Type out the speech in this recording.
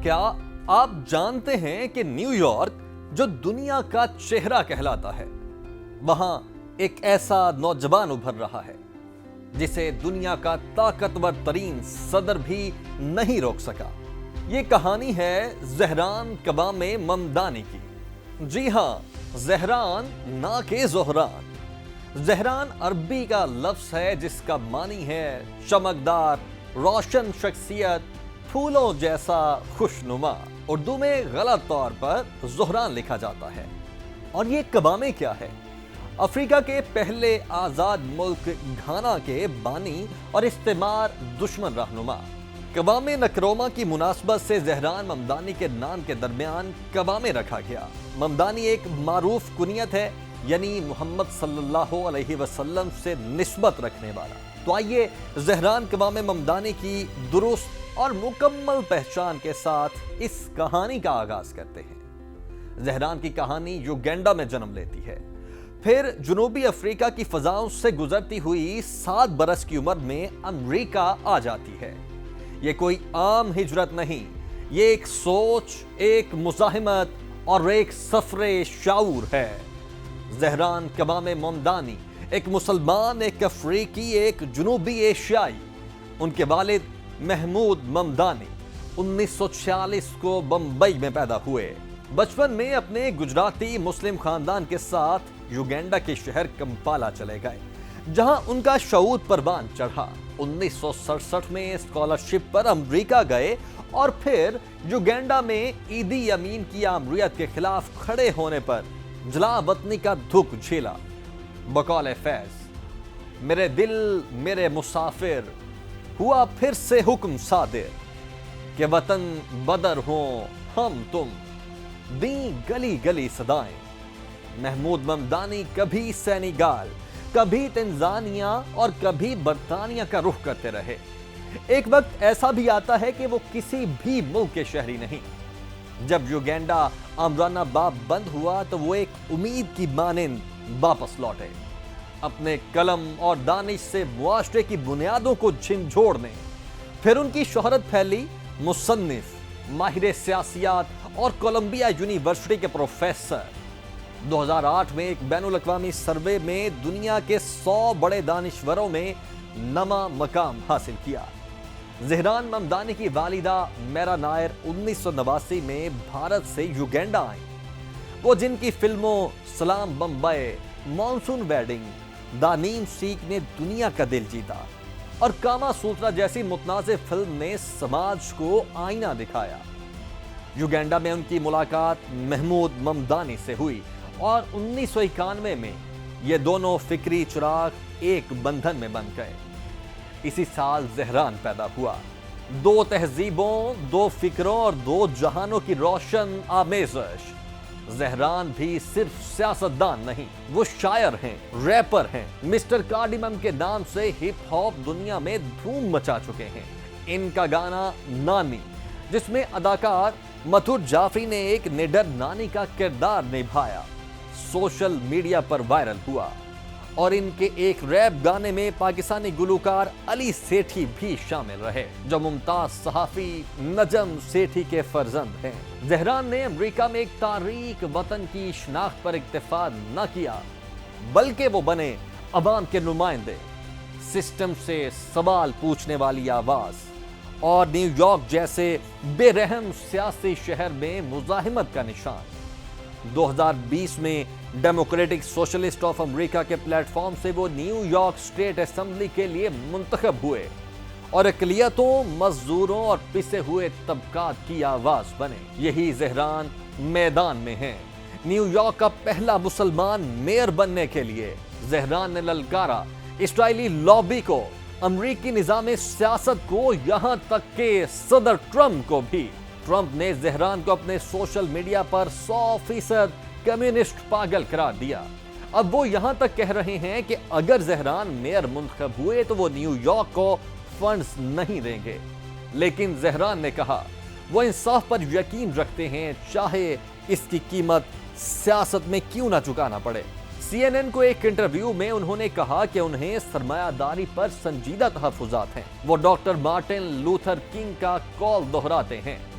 کیا آپ جانتے ہیں کہ نیو یارک جو دنیا کا چہرہ کہلاتا ہے، وہاں ایک ایسا نوجوان ابھر رہا ہے جسے دنیا کا طاقتور ترین صدر بھی نہیں روک سکا۔ یہ کہانی ہے زہران قوام ممدانی کی۔ جی ہاں، زہران نہ کہ زہران۔ زہران عربی کا لفظ ہے جس کا معنی ہے چمکدار، روشن شخصیت، پھولوں جیسا خوشنما۔ اردو میں غلط طور پر زہران لکھا جاتا ہے۔ اور یہ قوام کیا ہے؟ افریقہ کے پہلے آزاد ملک گھانا کے بانی اور استعمار دشمن رہنما۔ قوام نکرومہ کی مناسبت سے زہران ممدانی کے نام کے درمیان قوام رکھا گیا۔ ممدانی ایک معروف کنیت ہے، یعنی محمد صلی اللہ علیہ وسلم سے نسبت رکھنے والا۔ تو آئیے زہران قوام ممدانی کی درست اور مکمل پہچان کے ساتھ اس کہانی کا آغاز کرتے ہیں۔ زہران کی کہانی یوگینڈا میں جنم لیتی ہے، پھر جنوبی افریقہ کی فضاؤں سے گزرتی ہوئی 7 برس کی عمر میں امریکہ آ جاتی ہے۔ یہ کوئی عام ہجرت نہیں، یہ ایک سوچ، ایک مزاحمت اور ایک سفر شعور ہے۔ زہران قوام ممدانی ایک مسلمان، ایک افریقی، ایک جنوبی ایشیائی۔ ان کے والد محمود ممدانی 1946 کو بمبئی میں پیدا ہوئے۔ بچپن میں اپنے گجراتی مسلم خاندان کے ساتھ یوگینڈا کے شہر کمپالا چلے گئے، جہاں ان کا شعور پروان چڑھا۔ 1967 میں اسکالرشپ پر امریکہ گئے اور پھر یوگینڈا میں ایدی امین کی آمریت کے خلاف کھڑے ہونے پر جلا وطنی کا دکھ جھیلا۔ بقول فیض، میرے دل میرے مسافر، ہوا پھر سے حکم صادر کہ وطن بدر ہوں ہم تم، دیں گلی گلی صدائیں۔ محمود ممدانی کبھی سینیگال، کبھی تنزانیہ اور کبھی برطانیہ کا رخ کرتے رہے۔ ایک وقت ایسا بھی آتا ہے کہ وہ کسی بھی ملک کے شہری نہیں۔ جب یوگینڈا آمرانہ باب بند ہوا تو وہ ایک امید کی مانند واپس لوٹے، اپنے قلم اور دانش سے معاشرے کی بنیادوں کو جھنجھوڑنے۔ پھر ان کی شہرت پھیلی، مصنف، ماہر سیاسیات اور کولمبیا یونیورسٹی کے پروفیسر۔ 2008 میں ایک بین الاقوامی سروے میں دنیا کے 100 بڑے دانشوروں میں نواں مقام حاصل کیا۔ زہران ممدانی کی والدہ میرا نائر 1989 میں بھارت سے یوگینڈا آئیں۔ وہ جن کی فلموں سلام بمبئی، مانسون ویڈنگ، دا نیم سیک نے دنیا کا دل جیتا اور کاما سوترا جیسی متنازع فلم نے سماج کو آئینہ دکھایا۔ یوگینڈا میں ان کی ملاقات محمود ممدانی سے ہوئی اور 1991 میں یہ دونوں فکری چراغ ایک بندھن میں بن گئے۔ اسی سال زہران پیدا ہوا۔ 2 تہذیبوں، 2 فکروں اور 2 جہانوں کی روشن آمیزش۔ زہران بھی صرف سیاستدان نہیں، وہ شاعر ہیں، ریپر ہیں۔ مسٹر کارڈیمم کے نام سے ہپ ہاپ دنیا میں دھوم مچا چکے ہیں۔ ان کا گانا نانی، جس میں اداکار متھر جعفری نے ایک نڈر نانی کا کردار نبھایا، سوشل میڈیا پر وائرل ہوا۔ اور ان کے ایک ریپ گانے میں پاکستانی گلوکار علی سیٹھی بھی شامل رہے، جو ممتاز صحافی نجم سیٹھی کے فرزند ہیں۔ زہران نے امریکہ میں ایک تاریک وطن کی شناخت پر اکتفا نہ کیا، بلکہ وہ بنے عوام کے نمائندے، سسٹم سے سوال پوچھنے والی آواز، اور نیو یارک جیسے بے رحم سیاسی شہر میں مزاحمت کا نشان۔ 2020 میں ڈیموکریٹک سوشلسٹ آف امریکہ کے پلیٹ فارم سے وہ نیو یارک اسٹیٹ اسمبلی کے لیے منتخب ہوئے اور اقلیتوں، مزدوروں اور پسے ہوئے طبقات کی آواز بنے۔ یہی زہران میدان میں ہیں۔ نیو یارک کا پہلا مسلمان میئر بننے کے لیے زہران نے للکارا اسرائیلی لابی کو، امریکی نظام سیاست کو، یہاں تک کہ صدر ٹرمپ کو بھی۔ ٹرمپ نے زہران کو اپنے سوشل میڈیا پر 100% کمیونسٹ پاگل قرار دیا۔ اب وہ یہاں تک کہہ رہے ہیں کہ اگر زہران میئر منتخب ہوئے تو وہ نیو یارک کو فنڈز نہیں دیں گے۔ لیکن زہران نے کہا وہ انصاف پر یقین رکھتے ہیں، چاہے اس کی قیمت سیاست میں کیوں نہ چکانا پڑے۔ CNN کو ایک انٹرویو میں انہوں نے کہا کہ انہیں سرمایہ داری پر سنجیدہ تحفظات ہیں۔ وہ ڈاکٹر مارٹن لوتھر کنگ کا کال دہراتے ہیں